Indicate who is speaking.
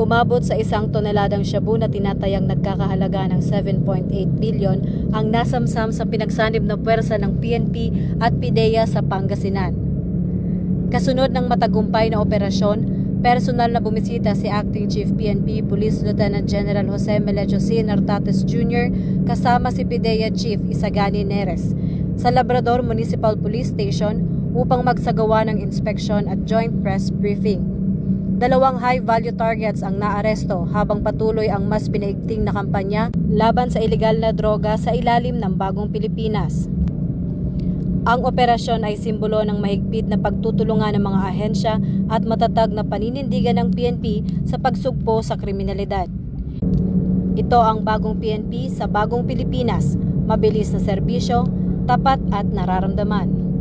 Speaker 1: Umabot sa 1 toneladang shabu na tinatayang nagkakahalaga ng 7.8 billion ang nasamsam sa pinagsanib na puwersa ng PNP at PIDEA sa Pangasinan. Kasunod ng matagumpay na operasyon, personal na bumisita si Acting Chief PNP Police Lieutenant General Jose Melecho C. Nartates Jr. kasama si PIDEA Chief Isagani Neres sa Labrador Municipal Police Station upang magsagawa ng inspeksyon at joint press briefing. 2 high-value targets ang naaresto habang patuloy ang mas pinaigting na kampanya laban sa ilegal na droga sa ilalim ng Bagong Pilipinas. Ang operasyon ay simbolo ng mahigpit na pagtutulungan ng mga ahensya at matatag na paninindigan ng PNP sa pagsugpo sa kriminalidad. Ito ang Bagong PNP sa Bagong Pilipinas, mabilis na serbisyo, tapat at nararamdaman.